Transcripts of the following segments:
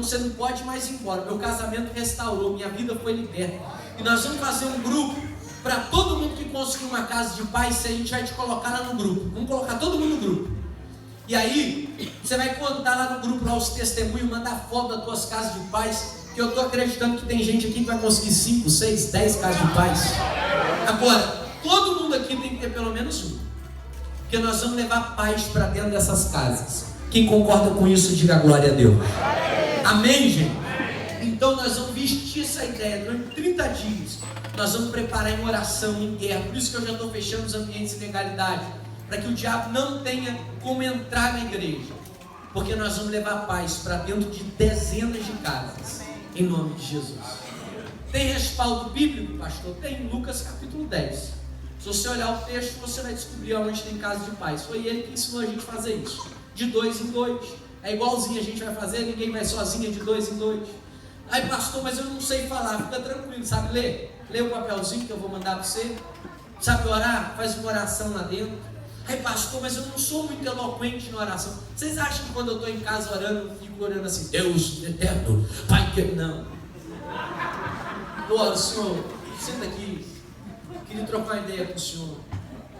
você não pode mais ir embora. Meu casamento restaurou, minha vida foi liberta. E nós vamos fazer um grupo para todo mundo que conseguir uma casa de paz. Se a gente vai te colocar lá no grupo, vamos colocar todo mundo no grupo. E aí, você vai contar lá no grupo lá os testemunhos, mandar foto das tuas casas de paz, que eu estou acreditando que tem gente aqui que vai conseguir 5, 6, 10 casas de paz. Agora, todo mundo aqui tem que ter pelo menos um, porque nós vamos levar paz para dentro dessas casas. Quem concorda com isso, diga glória a Deus. Amém, gente? Então nós vamos vestir essa ideia durante 30 dias. Nós vamos preparar em oração, em guerra. Por isso que eu já estou fechando os ambientes de legalidade, para que o diabo não tenha como entrar na igreja, porque nós vamos levar paz para dentro de dezenas de casas, em nome de Jesus. Tem respaldo bíblico, pastor? Tem em Lucas capítulo 10. Se você olhar o texto, você vai descobrir onde tem casa de paz. Foi ele que ensinou a gente a fazer isso, de 2 em 2. É igualzinho a gente vai fazer, ninguém vai sozinho, de 2 em 2. Aí, pastor, mas eu não sei falar. Fica tranquilo, sabe ler? Lê o papelzinho que eu vou mandar para você. Sabe orar? Faz uma oração lá dentro. Aí, pastor, mas eu não sou muito eloquente na oração. Vocês acham que quando eu estou em casa orando, eu fico orando assim, Deus eterno, Pai que... Não. Glória, Senhor, senta aqui. Queria trocar uma ideia com o Senhor.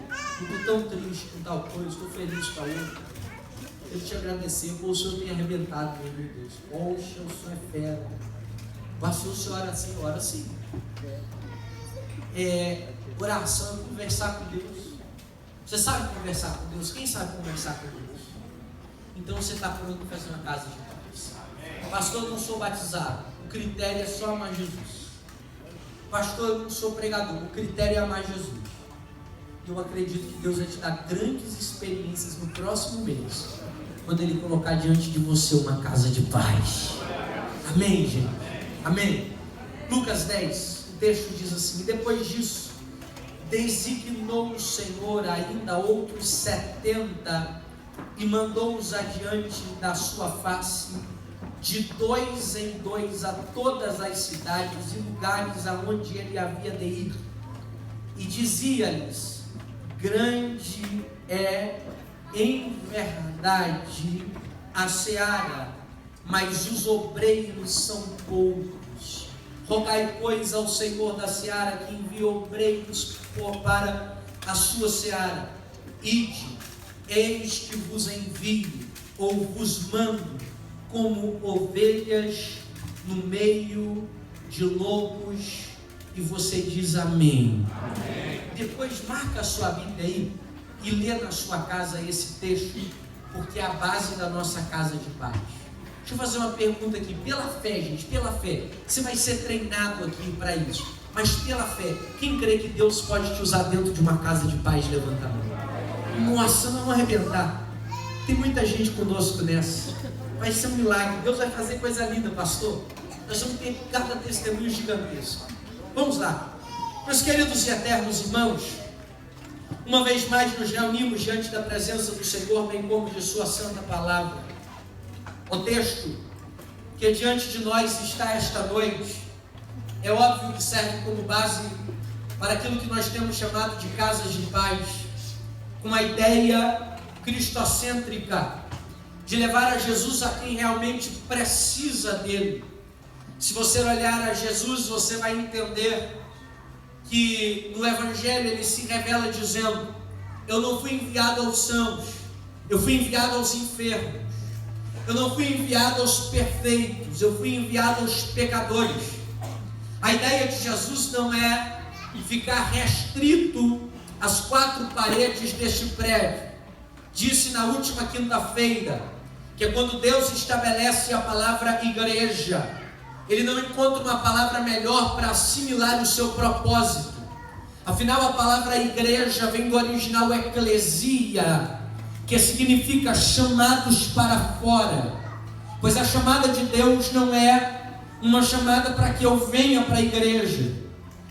Eu estou tão triste com tal coisa, estou feliz com a outra. Eu te agradecer por o Senhor ter arrebentado, meu Deus. Poxa, o Senhor é fera. Pastor, o Senhor ora assim, ora assim. Oração é conversar com Deus. Você sabe conversar com Deus? Quem sabe conversar com Deus? Então você está pronto para fazer uma casa de paz. Pastor, eu não sou batizado. O critério é só amar Jesus. Pastor, eu não sou pregador. O critério é amar Jesus. Eu acredito que Deus vai te dar grandes experiências no próximo mês, quando Ele colocar diante de você uma casa de paz. Amém, gente? Amém? Lucas 10, o texto diz assim: e depois disso, designou o Senhor ainda outros 70 e mandou-os adiante da sua face, de 2 em 2 a todas as cidades e lugares aonde ele havia de ir. E dizia-lhes: grande é em verdade a seara, mas os obreiros são poucos. Rogai, pois, ao Senhor da seara que envie obreiros para a sua seara. Ide, eis que vos envio, ou vos mando, como ovelhas no meio de lobos. E você diz amém. Amém. Depois marca a sua Bíblia aí e lê na sua casa esse texto, porque é a base da nossa casa de paz. Deixa eu fazer uma pergunta aqui. Pela fé, gente, pela fé, você vai ser treinado aqui para isso, mas pela fé, quem crê que Deus pode te usar dentro de uma casa de paz, levanta a mão. Nossa, não vamos arrebentar. Tem muita gente conosco nessa. Vai ser um milagre. Deus vai fazer coisa linda, pastor. Nós vamos ter cada testemunho gigantesco. Vamos lá. Meus queridos e eternos irmãos, uma vez mais nos reunimos diante da presença do Senhor, bem como de sua santa palavra. O texto que diante de nós está esta noite é óbvio que serve como base para aquilo que nós temos chamado de casas de paz, com uma ideia cristocêntrica de levar a Jesus a quem realmente precisa dele. Se você olhar a Jesus, você vai entender que no Evangelho ele se revela dizendo: eu não fui enviado aos sãos, eu fui enviado aos enfermos. Eu não fui enviado aos perfeitos, eu fui enviado aos pecadores. A ideia de Jesus não é ficar restrito às 4 paredes deste prédio. Disse na última quinta-feira que é quando Deus estabelece a palavra igreja, Ele não encontra uma palavra melhor para assimilar o seu propósito. Afinal, a palavra igreja vem do original eclesia, que significa chamados para fora. Pois a chamada de Deus não é uma chamada para que eu venha para a igreja.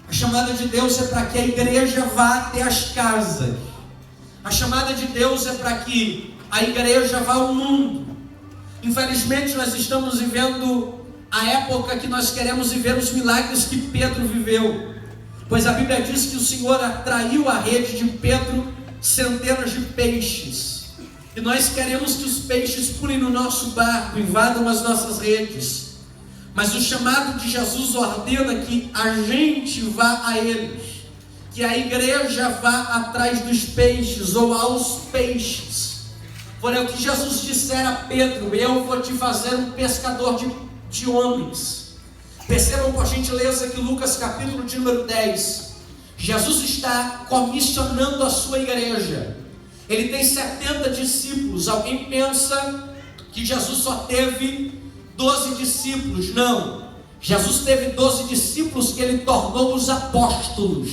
A chamada de Deus é para que a igreja vá até as casas. A chamada de Deus é para que a igreja vá ao mundo. Infelizmente, nós estamos vivendo a época que nós queremos viver os milagres que Pedro viveu. Pois a Bíblia diz que o Senhor atraiu à rede de Pedro centenas de peixes. E nós queremos que os peixes pulem no nosso barco, invadam as nossas redes. Mas o chamado de Jesus ordena que a gente vá a eles, que a igreja vá atrás dos peixes ou aos peixes. Porém, o que Jesus dissera a Pedro: eu vou te fazer um pescador de homens. Percebam por gentileza que Lucas capítulo de número 10, Jesus está comissionando a sua igreja. Ele tem 70 discípulos. Alguém pensa que Jesus só teve 12 discípulos? Não. Jesus teve 12 discípulos que ele tornou os apóstolos.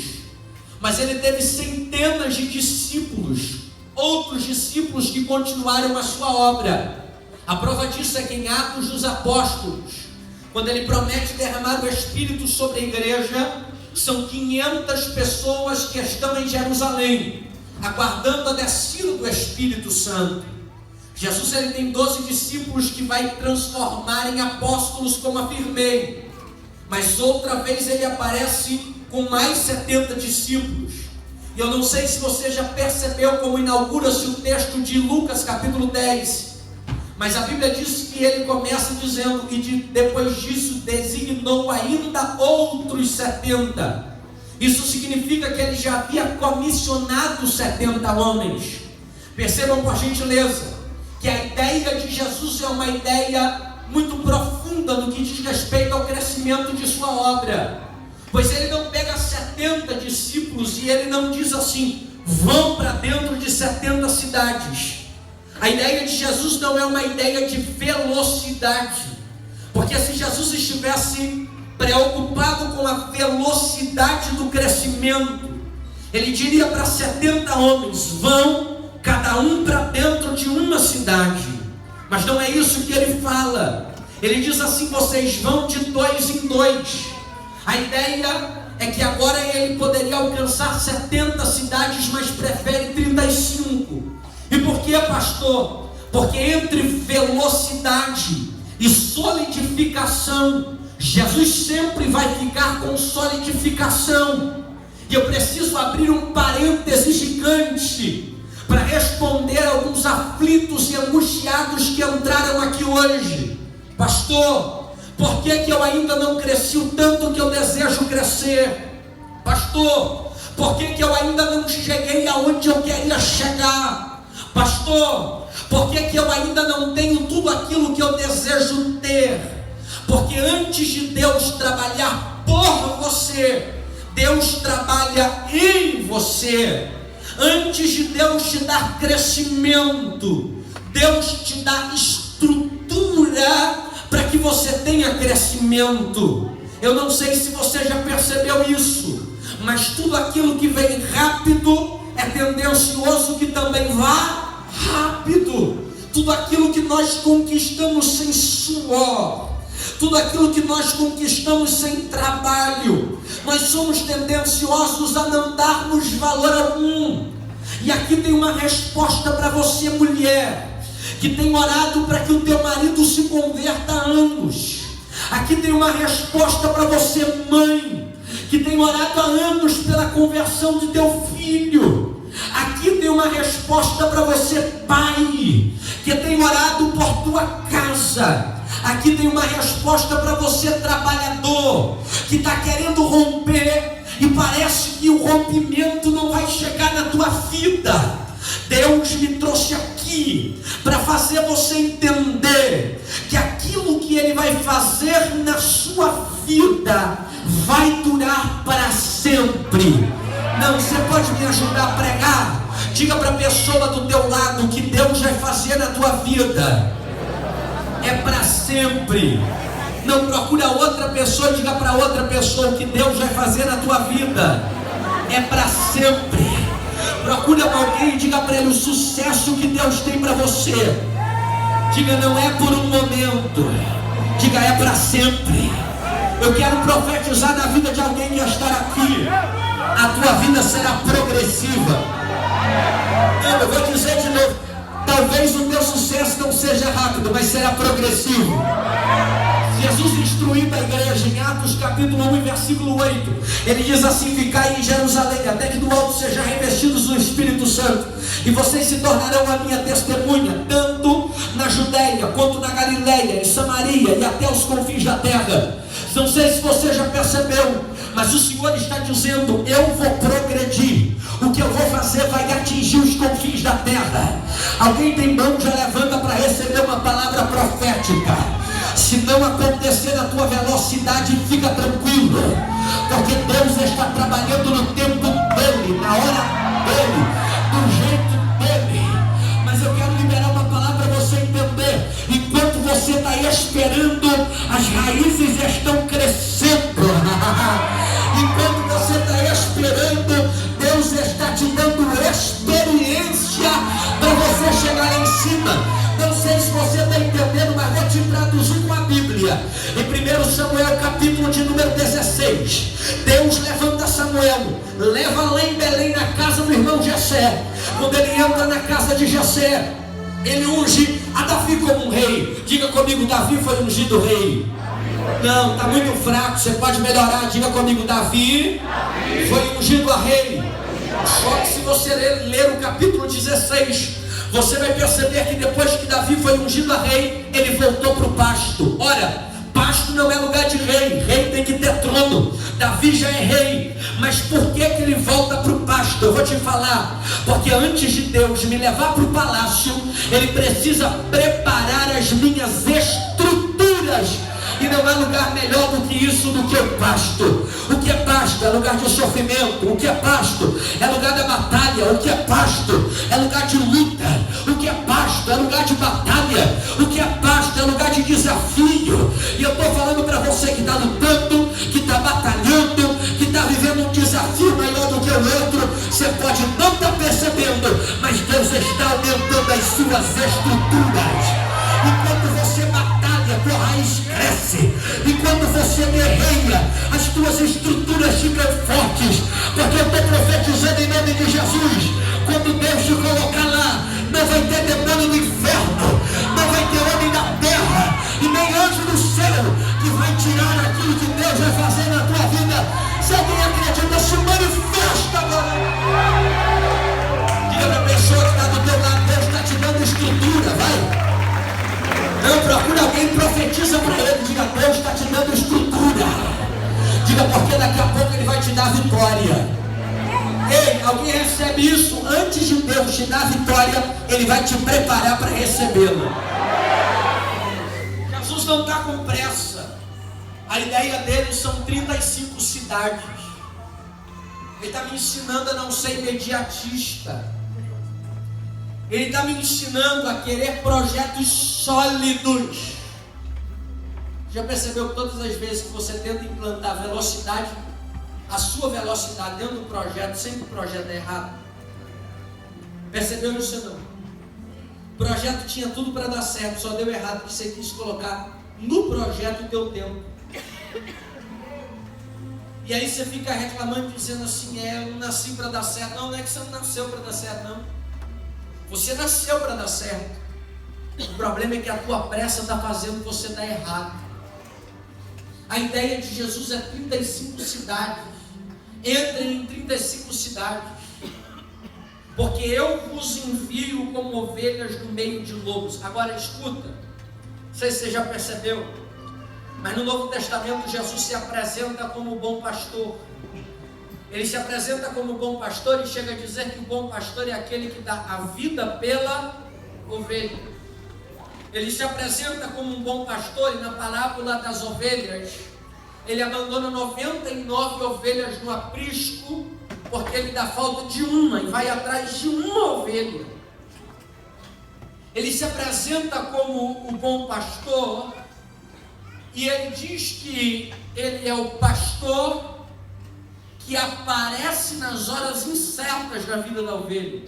Mas ele teve centenas de discípulos, outros discípulos que continuaram a sua obra. A prova disso é que em Atos dos Apóstolos, quando ele promete derramar o Espírito sobre a igreja, são 500 pessoas que estão em Jerusalém, aguardando a descida do Espírito Santo. Jesus ele tem 12 discípulos que vai transformar em apóstolos, como afirmei. Mas outra vez ele aparece com mais 70 discípulos. E eu não sei se você já percebeu como inaugura-se o texto de Lucas capítulo 10. Mas a Bíblia diz que ele começa dizendo que depois disso designou ainda outros 70. Isso significa que ele já havia comissionado 70 homens. Percebam por gentileza que a ideia de Jesus é uma ideia muito profunda no que diz respeito ao crescimento de sua obra. Pois ele não pega 70 discípulos e ele não diz assim: vão para dentro de 70 cidades. A ideia de Jesus não é uma ideia de velocidade, porque se Jesus estivesse preocupado com a velocidade do crescimento, ele diria para 70 homens: vão cada um para dentro de uma cidade. Mas não é isso que ele fala. Ele diz assim: vocês vão de 2 em 2. A ideia é que agora ele poderia alcançar 70 cidades, mas prefere 35. E por que, pastor? Porque entre velocidade e solidificação, Jesus sempre vai ficar com solidificação. E eu preciso abrir um parêntese gigante para responder a alguns aflitos e angustiados que entraram aqui hoje. Pastor, por que eu ainda não cresci o tanto que eu desejo crescer? Pastor, por que eu ainda não cheguei aonde eu queria chegar? Pastor, por que eu ainda não tenho tudo aquilo que eu desejo ter? Porque antes de Deus trabalhar por você, Deus trabalha em você. Antes de Deus te dar crescimento, Deus te dá estrutura para que você tenha crescimento. Eu não sei se você já percebeu isso, mas tudo aquilo que vem rápido é tendencioso que também vá rápido. Tudo aquilo que nós conquistamos sem suor, tudo aquilo que nós conquistamos sem trabalho, nós somos tendenciosos a não darmos valor algum. E aqui tem uma resposta para você, mulher, que tem orado para que o teu marido se converta há anos. Aqui tem uma resposta para você, mãe, que tem orado há anos pela conversão de teu filho. Aqui tem uma resposta para você, pai, que tem orado por tua casa. Aqui tem uma resposta para você, trabalhador, que está querendo romper e parece que o rompimento não vai chegar na tua vida. Deus me trouxe aqui para fazer você entender que aquilo que Ele vai fazer na sua vida vai durar para sempre. Não, você pode me ajudar a pregar? Diga para a pessoa do teu lado que Deus vai fazer na tua vida é para sempre. Não procura outra pessoa, diga para outra pessoa que Deus vai fazer na tua vida é para sempre. Procura alguém e diga para ele o sucesso que Deus tem para você. Diga, não é por um momento, diga, é para sempre. Eu quero profetizar na vida de alguém que já está aqui. A tua vida será progressiva. Eu vou dizer de novo. Talvez o teu sucesso não seja rápido, mas será progressivo. Se Jesus instruindo a igreja em Atos capítulo 1 versículo 8, ele diz assim: ficai em Jerusalém, até que do alto sejam revestidos do Espírito Santo, e vocês se tornarão a minha testemunha, tanto na Judeia, quanto na Galileia, em Samaria e até os confins da terra. Não sei se você já percebeu, mas o Senhor está dizendo: eu vou progredir, o que eu vou fazer vai atingir os confins da terra. Alguém tem mão, já levanta para receber uma palavra profética. Se não acontecer na tua velocidade, fica tranquilo, porque Deus está trabalhando no tempo dele, na hora dele, do jeito dele. Mas eu quero liberar uma palavra para você entender. Enquanto você está esperando, as raízes estão crescendo. Enquanto você está esperando, Deus está te dando experiência para você chegar lá em cima. Não sei se você está entendendo, mas vou te traduzir com a Bíblia. Em 1 Samuel capítulo de número 16, Deus levanta Samuel, leva lá em Belém na casa do irmão Jessé. Quando ele entra na casa de Jessé, ele unge a Davi como um rei. Diga comigo: Davi foi ungido rei. Não, está muito fraco, você pode melhorar. Diga comigo: Davi foi ungido a rei. Só que se você ler o capítulo 16, você vai perceber que depois que Davi foi ungido a rei, ele voltou para o pasto. Ora, pasto não é lugar de rei, rei tem que ter trono. Davi já é rei, mas por que ele volta para o pasto? Eu vou te falar, porque antes de Deus me levar para o palácio, ele precisa preparar as minhas estruturas. E não há lugar melhor do que isso, do que o pasto. O que é pasto? É lugar de sofrimento. O que é pasto? É lugar da batalha. O que é pasto? É lugar de luta. O que é pasto? É lugar de batalha. O que é pasto? É lugar de desafio. E eu estou falando para você que está lutando, que está batalhando, que está vivendo um desafio maior do que o outro. Você pode não estar percebendo, mas Deus está aumentando as suas estruturas. Enquanto você batalha, tua raiz cresce. Enquanto você guerreia, as tuas estruturas ficam fortes. Porque eu estou profetizando em nome de Jesus: quando Deus te colocar lá, não vai ter demônio do inferno, não vai ter homem da terra e nem anjo do céu que vai tirar aquilo que Deus vai fazer na tua vida. Se alguém acredita, se manifesta agora. Diga para a pessoa que está do teu lado: Deus está te dando estrutura, vai. Não, procura alguém e profetiza para ele. Diga: Deus está te dando estrutura. Diga: porque daqui a pouco ele vai te dar vitória. Ei, alguém recebe isso? Antes de Deus te dar vitória, ele vai te preparar para recebê-la. Jesus não está com pressa. A ideia dele são 35 cidades. Ele está me ensinando a não ser imediatista. Ele está me ensinando a querer projetos sólidos. Já percebeu que todas as vezes que você tenta implantar velocidade, a sua velocidade dentro do projeto, sempre o projeto é errado? Percebeu isso ou não? O projeto tinha tudo para dar certo, só deu errado porque você quis colocar no projeto o teu tempo. E aí você fica reclamando, dizendo assim: eu não nasci para dar certo. Não, não é que você não nasceu para dar certo, não. Você nasceu para dar certo. O problema é que a tua pressa está fazendo você dar errado. A ideia de Jesus é 35 cidades. Entrem em 35 cidades, porque eu vos envio como ovelhas no meio de lobos. Agora escuta, não sei se você já percebeu, mas no Novo Testamento Jesus se apresenta como o bom pastor. Ele se apresenta como bom pastor e chega a dizer que o bom pastor é aquele que dá a vida pela ovelha. Ele se apresenta como um bom pastor e na parábola das ovelhas, ele abandona 99 ovelhas no aprisco, porque ele dá falta de uma e vai atrás de uma ovelha. Ele se apresenta como o bom pastor e ele diz que ele é o pastor que aparece nas horas incertas da vida da ovelha.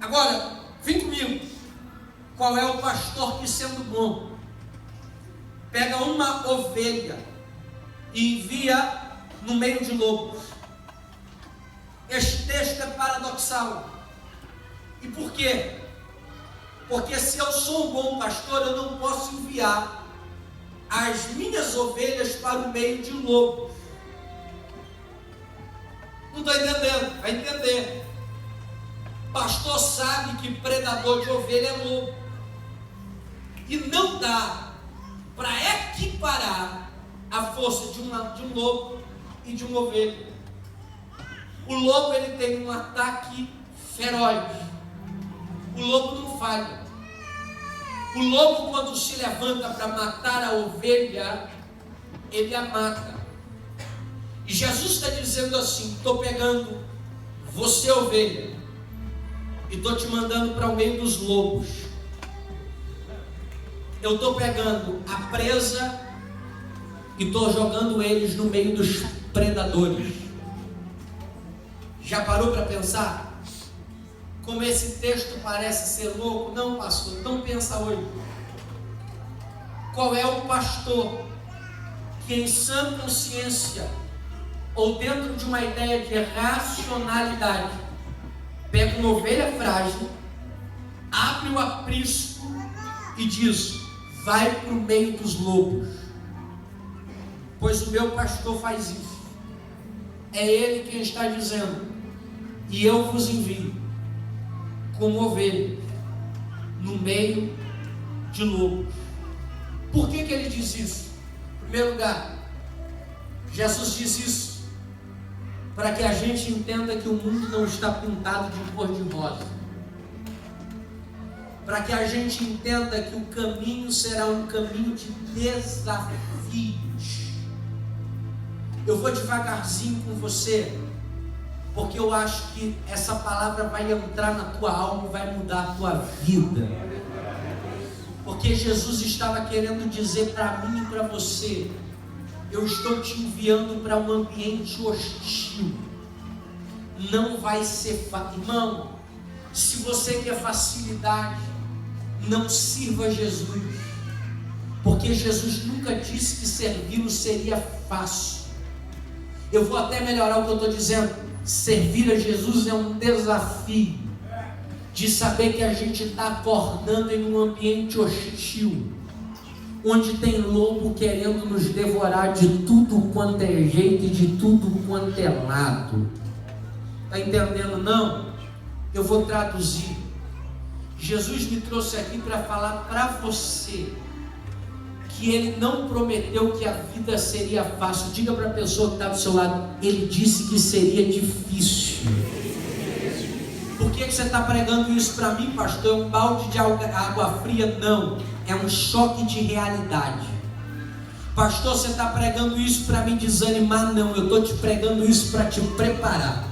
Agora, vem comigo. Qual é o pastor que, sendo bom, pega uma ovelha e envia no meio de lobos? Este texto é paradoxal. E por quê? Porque se eu sou um bom pastor, eu não posso enviar as minhas ovelhas para o meio de lobos. Não estou entendendo, vai entender. Pastor sabe que predador de ovelha é lobo. E não dá para equiparar a força de um lobo e de uma ovelha. O lobo, ele tem um ataque feroz. O lobo não falha. O lobo, quando se levanta para matar a ovelha, ele a mata. E Jesus está dizendo assim: estou pegando você, ovelha, e estou te mandando para o meio dos lobos. Eu estou pegando a presa e estou jogando eles no meio dos predadores. Já parou para pensar como esse texto parece ser louco? Não, pastor, então pensa hoje. Qual é o pastor que em sã consciência ou dentro de uma ideia de racionalidade pega uma ovelha frágil, abre o aprisco e diz: vai para o meio dos lobos? Pois o meu pastor faz isso. É ele quem está dizendo: e eu vos envio como ovelha no meio de lobos. Por que ele diz isso? Em primeiro lugar, Jesus diz isso para que a gente entenda que o mundo não está pintado de cor de rosa, para que a gente entenda que o caminho será um caminho de desafios. Eu vou devagarzinho com você, porque eu acho que essa palavra vai entrar na tua alma e vai mudar a tua vida. Porque Jesus estava querendo dizer para mim e para você: eu estou te enviando para um ambiente hostil. Não vai ser fácil. Irmão, se você quer facilidade, não sirva Jesus. Porque Jesus nunca disse que servi-lo seria fácil. Eu vou até melhorar o que eu estou dizendo. Servir a Jesus é um desafio de saber que a gente está acordando em um ambiente hostil, onde tem lobo querendo nos devorar de tudo quanto é jeito e de tudo quanto é lado. Está entendendo não? Eu vou traduzir. Jesus me trouxe aqui para falar para você que Ele não prometeu que a vida seria fácil. Diga para a pessoa que está do seu lado: Ele disse que seria difícil. Por que você está pregando isso para mim, pastor? É um balde de água fria? Não, é um choque de realidade. Pastor, você está pregando isso para me desanimar? Não, eu estou te pregando isso para te preparar.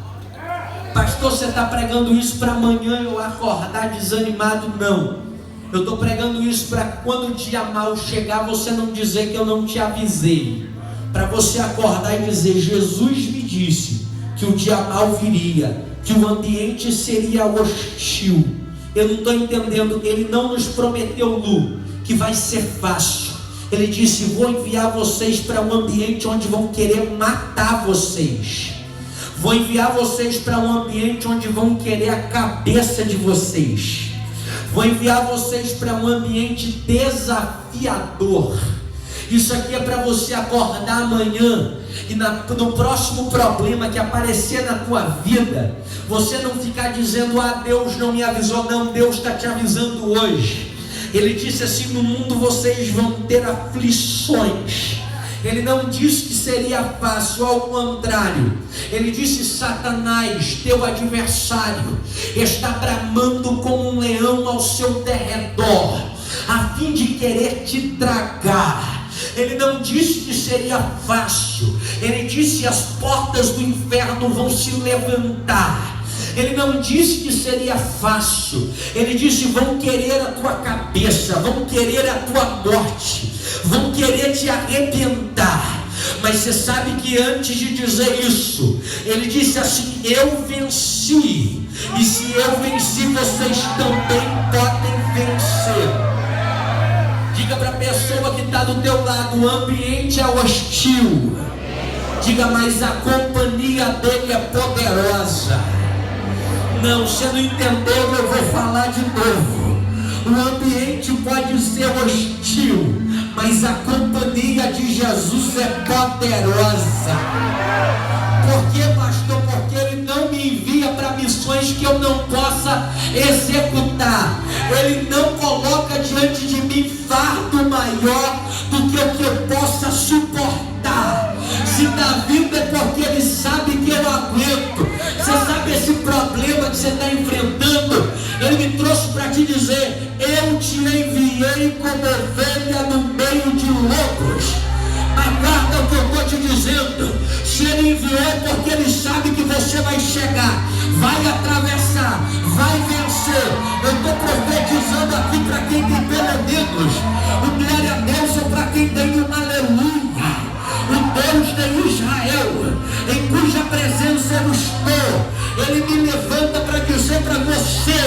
Pastor, você está pregando isso para amanhã eu acordar desanimado? Não, eu estou pregando isso para quando o dia mal chegar, você não dizer que eu não te avisei. Para você acordar e dizer: Jesus me disse que o dia mal viria, que o ambiente seria hostil. Eu não estou entendendo. Ele não nos prometeu, Lu, que vai ser fácil. Ele disse: vou enviar vocês para um ambiente onde vão querer matar vocês. Vou enviar vocês para um ambiente onde vão querer a cabeça de vocês. Vou enviar vocês para um ambiente desafiador. Isso aqui é para você acordar amanhã e no próximo problema que aparecer na tua vida, você não ficar dizendo: ah, Deus não me avisou. Não, Deus está te avisando hoje. Ele disse assim: no mundo vocês vão ter aflições. Ele não disse que seria fácil, ao contrário. Ele disse: Satanás, teu adversário, está bramando como um leão ao seu derredor, a fim de querer te tragar. Ele não disse que seria fácil. Ele disse: as portas do inferno vão se levantar. Ele não disse que seria fácil. Ele disse: vão querer a tua cabeça, vão querer a tua morte, vão querer te arrebentar. Mas você sabe que antes de dizer isso, ele disse assim: eu venci. E se eu venci, vocês também podem vencer. Diga para a pessoa que está do teu lado: o ambiente é hostil. Diga: mas a companhia dele é poderosa. Não, você não entendeu, eu vou falar de novo. O ambiente pode ser hostil, mas mas a companhia de Jesus é poderosa. Por que, pastor? Porque Ele não me envia para missões que eu não possa executar. Ele não coloca diante de mim fardo maior do que o que eu possa suportar. Se está vindo é porque Ele sabe que eu aguento. Você sabe esse problema que você está enfrentando? Ele me trouxe para te dizer: eu te enviei como ovelha no meio de lobos. Aguarda o que eu estou te dizendo. Se Ele enviou é porque Ele sabe que você vai chegar, vai atravessar, vai vencer. Eu estou profetizando aqui para quem tem pelo menos o glória a Deus, ou para quem tem um aleluia. O Deus de Israel, em cuja presença eu estou, Ele me levanta para dizer para você: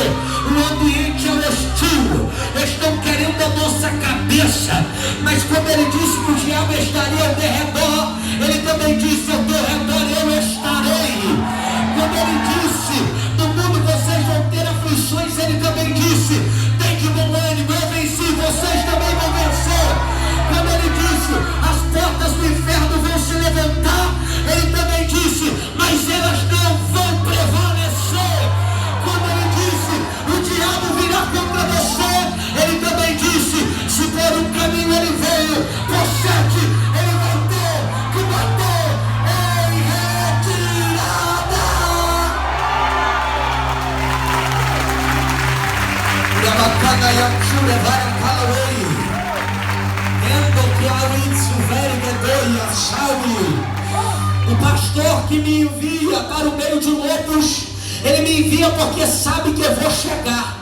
o ambiente é hostil, estão querendo a nossa cabeça, mas como Ele disse que o diabo estaria ao derredor, Ele também disse: ao teu redor eu estarei. Como Ele disse: no mundo vocês vão ter aflições, Ele também disse: tem de bom ânimo, eu venci, vocês também vão vencer. Como Ele disse: as portas do inferno vão se levantar, Ele também disse: mas elas não vão prevalecer. Como Ele disse: o diabo virá contra você, Ele também disse: se por um caminho ele veio, por sete ele vai ter que bater em retirada. Yabakana Yakure Varakalaoi. O pastor que me envia para o meio de lobos, ele me envia porque sabe que eu vou chegar.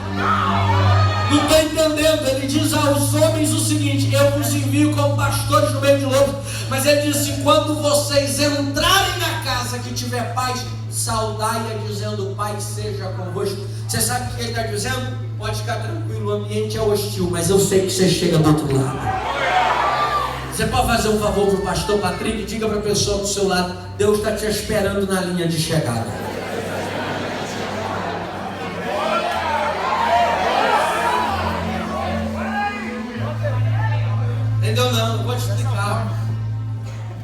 Não estou entendendo. Ele diz aos homens o seguinte: eu vos envio como pastores no meio de lobos. Mas ele diz assim: quando vocês entrarem na casa que tiver paz, saudai-a dizendo: paz seja convosco. Você sabe o que ele está dizendo? Pode ficar tranquilo, o ambiente é hostil, mas eu sei que você chega do outro lado. Você pode fazer um favor para o pastor Patrick? Diga para a pessoa do seu lado: Deus está te esperando na linha de chegada. Entendeu? Não, eu vou te explicar.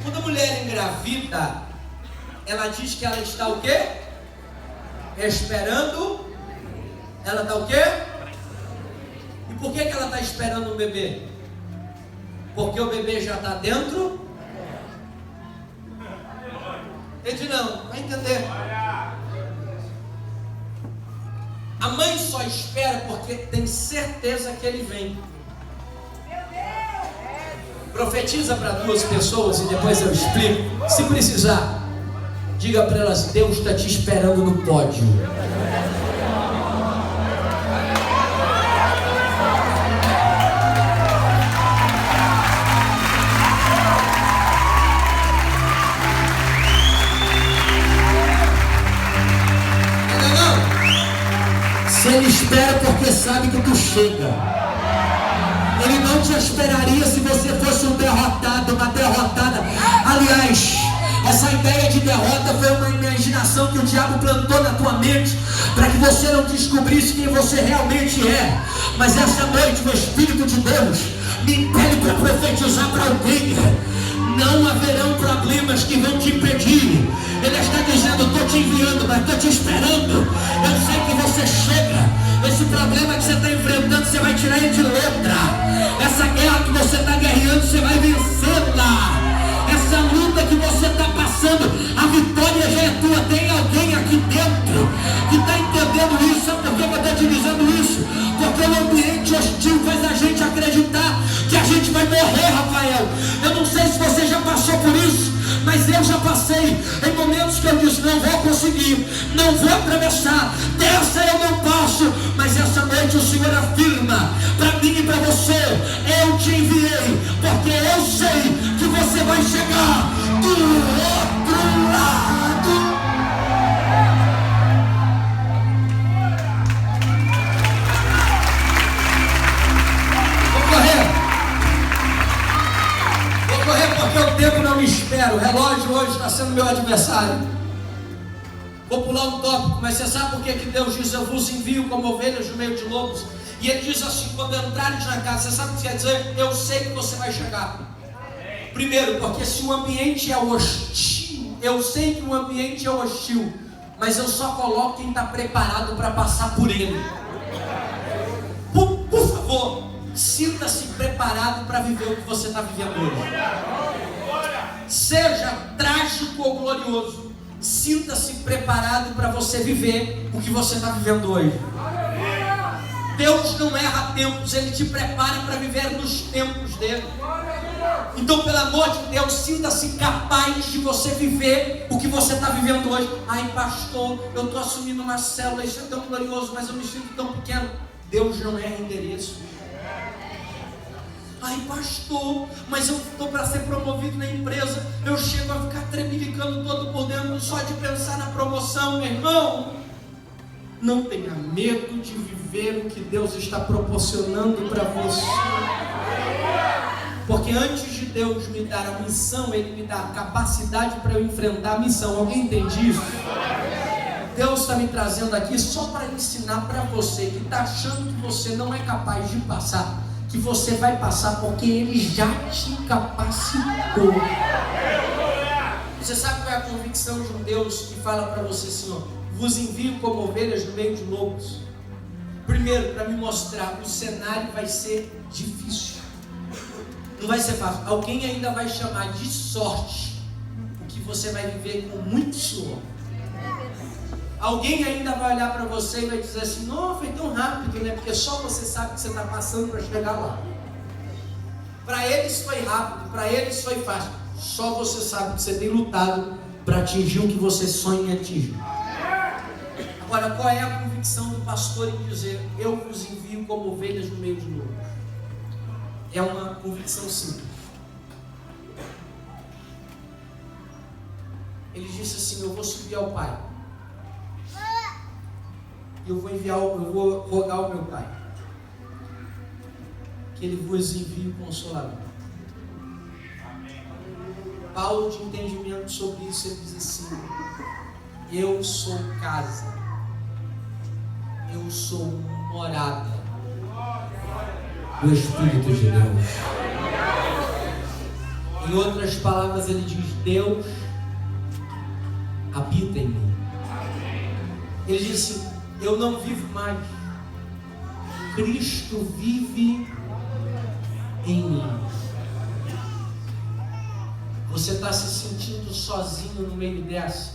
Quando a mulher engravida, ela diz que ela está o quê? Esperando. Ela está o quê? E por que ela está esperando um bebê? Porque o bebê já está dentro? Ele não, vai entender. A mãe só espera porque tem certeza que ele vem. Profetiza para duas pessoas e depois eu explico. Se precisar, diga para elas: Deus está te esperando no pódio. Ele espera porque sabe que tu chega. Ele não te esperaria se você fosse um derrotado, uma derrotada. Aliás, essa ideia de derrota foi uma imaginação que o diabo plantou na tua mente para que você não descobrisse quem você realmente é. Mas essa noite o Espírito de Deus me impele para profetizar para alguém: não haverão problemas que vão te impedir. Ele está dizendo: estou te enviando, mas estou te esperando. Eu sei que você chega. Esse problema que você está enfrentando, você vai tirar ele de letra. Essa guerra que você está guerreando, você vai vencê-la. Essa luta que você está passando, a vitória já é tua. Tem alguém aqui dentro que está entendendo isso. Sabe por que eu estou te dizendo isso? Porque o ambiente hostil faz a gente acreditar que a gente vai morrer, Rafael. Eu não sei se você já passou por isso, mas eu já passei em momentos que eu disse: não vou conseguir, não vou atravessar, dessa eu não passo. Mas essa noite o Senhor afirma para mim e para você: eu te enviei, porque eu sei que você vai chegar do outro lado. Vou correr porque o tempo não me espera. O relógio hoje está sendo meu adversário. Vou pular um tópico, mas você sabe por que Deus diz: eu vos envio como ovelhas no meio de lobos? E ele diz assim: quando entrares na casa, você sabe o que quer dizer? Eu sei que você vai chegar. Primeiro, porque se o ambiente é hostil, eu sei que o ambiente é hostil, mas eu só coloco quem está preparado para passar por ele. Por favor, sinta-se preparado para viver o que você está vivendo hoje. Seja trágico ou glorioso, sinta-se preparado para você viver o que você está vivendo hoje. Deus não erra tempos, Ele te prepara para viver nos tempos dele. Então, pelo amor de Deus, sinta-se capaz de você viver o que você está vivendo hoje. Ai, pastor, eu estou assumindo uma célula, isso é tão glorioso, mas eu me sinto tão pequeno. Deus não erra endereço. Ai, pastor, mas eu estou para ser promovido na empresa, eu chego a ficar tremelicando todo por dentro só de pensar na promoção. Meu irmão, não tenha medo de viver o que Deus está proporcionando para você. Porque antes de Deus me dar a missão, Ele me dá a capacidade para eu enfrentar a missão. Alguém entende isso? Deus está me trazendo aqui só para ensinar para você que está achando que você não é capaz de passar, que você vai passar porque Ele já te capacitou. Você sabe qual é a convicção de um Deus que fala para você assim, ó: vos envio como ovelhas no meio de lobos? Primeiro, para me mostrar, o cenário vai ser difícil, não vai ser fácil. Alguém ainda vai chamar de sorte o que você vai viver com muito suor. Alguém ainda vai olhar para você e vai dizer assim: não, foi tão rápido, né? Porque só você sabe que você está passando para chegar lá. Para eles foi rápido, para eles foi fácil. Só você sabe que você tem lutado para atingir o que você sonha em atingir. Agora, qual é a convicção do pastor em dizer: eu vos envio como ovelhas no meio de lobos? É uma convicção simples. Ele disse assim: eu vou subir ao Pai. Eu vou rogar ao meu Pai que Ele vos envie o Consolador. Paulo, de entendimento sobre isso, ele diz assim: eu sou casa, eu sou morada do Espírito de Deus. Em outras palavras, ele diz: Deus habita em mim. Ele diz assim: eu não vivo mais, Cristo vive em mim. Você está se sentindo sozinho no meio dessa?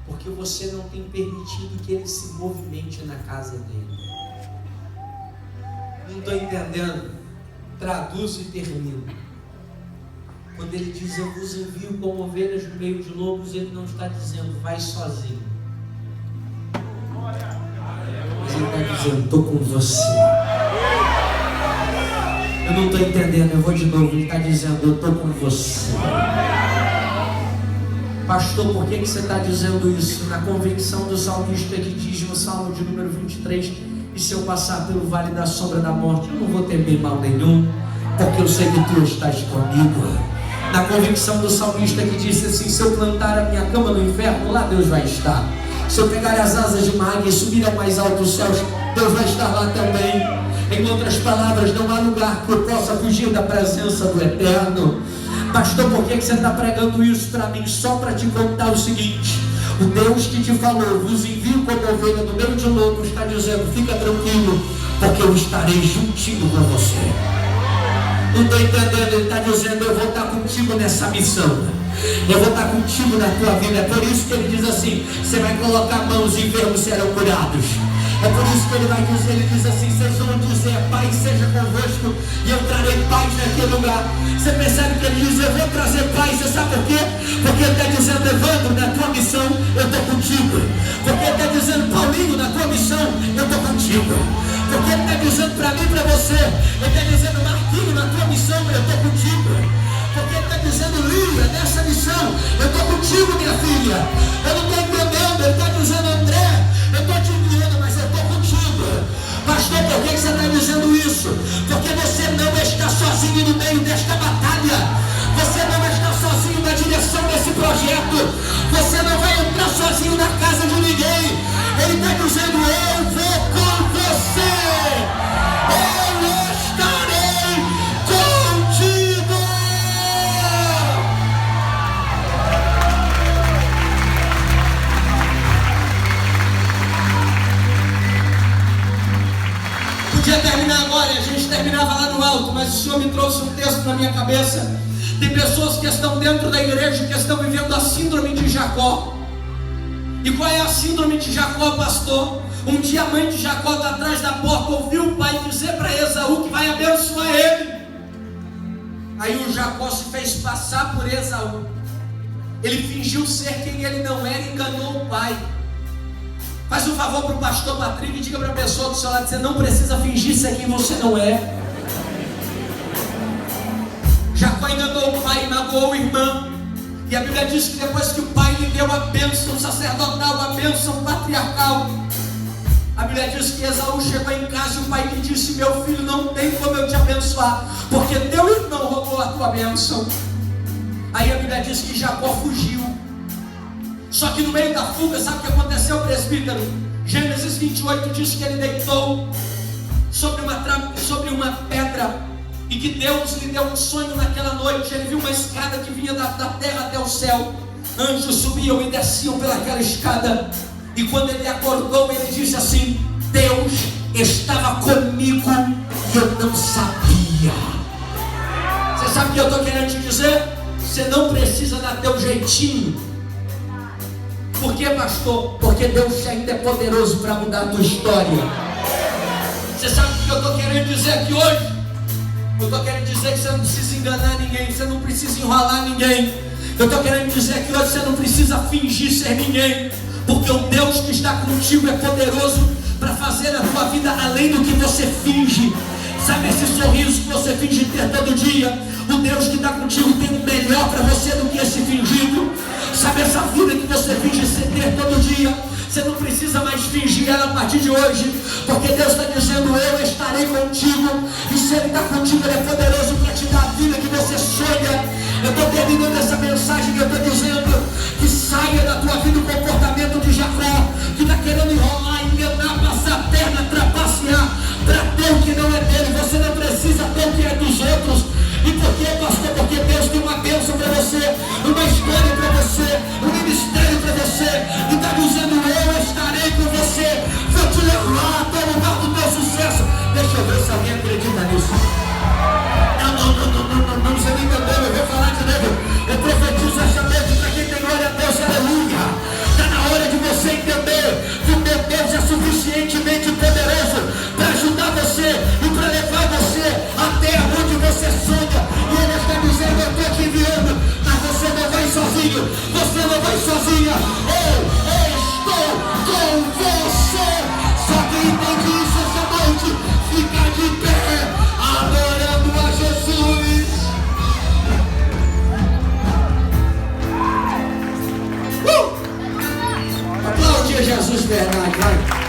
Porque você não tem permitido que Ele se movimente na casa dele. Não estou entendendo. Traduzo e termino. Quando Ele diz: eu vos envio como ovelhas no meio de lobos, Ele não está dizendo: vai sozinho. Mas Ele está dizendo: estou com você. Eu não estou entendendo, eu vou de novo. Ele está dizendo: eu estou com você. Pastor, por que você está dizendo isso? Na convicção do salmista que diz no Salmo de número 23: e se eu passar pelo vale da sombra da morte, eu não vou temer mal nenhum, porque eu sei que tu estás comigo. Na convicção do salmista que disse assim: se eu plantar a minha cama no inferno, lá Deus vai estar. Se eu pegar as asas de uma águia e subir ao mais alto dos céus, Deus vai estar lá também. Em outras palavras, não há lugar que eu possa fugir da presença do Eterno. Pastor, por que você está pregando isso para mim? Só para te contar o seguinte: o Deus que te falou, vos envio como ovelha no meio de lobos, está dizendo: fica tranquilo, porque eu estarei juntinho com você. Não estou entendendo. Ele está dizendo: eu vou estar contigo nessa missão, eu vou estar contigo na tua vida. É por isso que ele diz assim: você vai colocar mãos e enfermos serão curados. É por isso que ele diz assim: vocês vão dizer, Pai seja convosco, e eu trarei paz naquele lugar. Você percebe que ele diz: eu vou trazer paz. Você sabe por quê? Porque ele está dizendo: Evandro, na tua missão eu estou contigo. Porque ele está dizendo: Paulinho, na tua missão eu estou contigo. Porque ele está dizendo para mim e para você. Ele está dizendo: Marquinho, na tua missão eu estou contigo. Porque ele está dizendo: Lília, nessa missão eu estou contigo, minha filha. Eu não estou entendendo. Ele está dizendo: André, eu estou te enviando, mas eu estou contigo. Pastor, por que você está dizendo isso? Porque você não está sozinho no meio desta batalha. Você não está sozinho na direção desse projeto. Você não vai entrar sozinho na casa de ninguém. Ele está dizendo: eu vou com mas o Senhor me trouxe um texto na minha cabeça. Tem pessoas que estão dentro da igreja que estão vivendo a síndrome de Jacó. E qual é a síndrome de Jacó, pastor? Um dia a mãe de Jacó está atrás da porta, ouviu o pai dizer para Esaú que vai abençoar ele. Aí o Jacó se fez passar por Esaú. Ele fingiu ser quem ele não era e enganou o pai. Faz um favor para o pastor Patrick e diga para a pessoa do seu lado: você não precisa fingir ser quem você não é. Jacó enganou o pai e magoou o irmão. E a Bíblia diz que depois que o pai lhe deu a bênção sacerdotal, a bênção patriarcal, a Bíblia diz que Esaú chegou em casa e o pai lhe disse: meu filho, não tem como eu te abençoar, porque teu irmão roubou a tua bênção. Aí a Bíblia diz que Jacó fugiu. Só que no meio da fuga, sabe o que aconteceu, presbítero? Gênesis 28 diz que ele deitou sobre uma pedra, e que Deus lhe deu um sonho naquela noite. Ele viu uma escada que vinha da terra até o céu. Anjos subiam e desciam pelaquela escada. E quando ele acordou, ele disse assim: Deus estava comigo e eu não sabia. Você sabe o que eu estou querendo te dizer? Você não precisa dar teu jeitinho. Por quê, pastor? Porque Deus ainda é poderoso para mudar a tua história. Você sabe o que eu estou querendo dizer aqui hoje? Eu estou querendo dizer que você não precisa enganar ninguém, você não precisa enrolar ninguém. Eu estou querendo dizer que hoje você não precisa fingir ser ninguém, porque o Deus que está contigo é poderoso para fazer a tua vida além do que você finge. Sabe esse sorriso que você finge ter todo dia? O Deus que está contigo tem o melhor para você do que esse fingido. Sabe essa vida que você finge ter todo dia? Você não precisa mais fingir ela a partir de hoje, porque Deus está dizendo: eu estarei contigo. E se Ele está contigo, Ele é poderoso para te dar a vida que você sonha. Eu estou terminando essa mensagem que eu estou dizendo que saia da tua vida o comportamento de Jacó, que está querendo enrolar, enganar, passar a perna, trapacear para ter o que não é dele. Você não precisa ter o que é dos outros. E por quê, pastor? Porque Deus tem uma bênção para você, uma história para você, um ministério para você, e está dizendo: eu estarei com você, vou te levar até o lugar do teu sucesso. Deixa eu ver se alguém acredita nisso. Não, você não entendeu, eu vou falar de novo. Eu profetizo essa noite para quem tem glória a Deus, aleluia. Está na hora de você entender que o teu Deus é suficientemente poderoso para ajudar você e para levar você até onde você sonha. E Ele está dizendo: eu estou te enviando, mas você não vai sozinho, você não vai sozinha. Eu estou com você. Só quem entende isso essa noite fica de pé, adorando a Jesus. Aplaude a Jesus verdade, vai.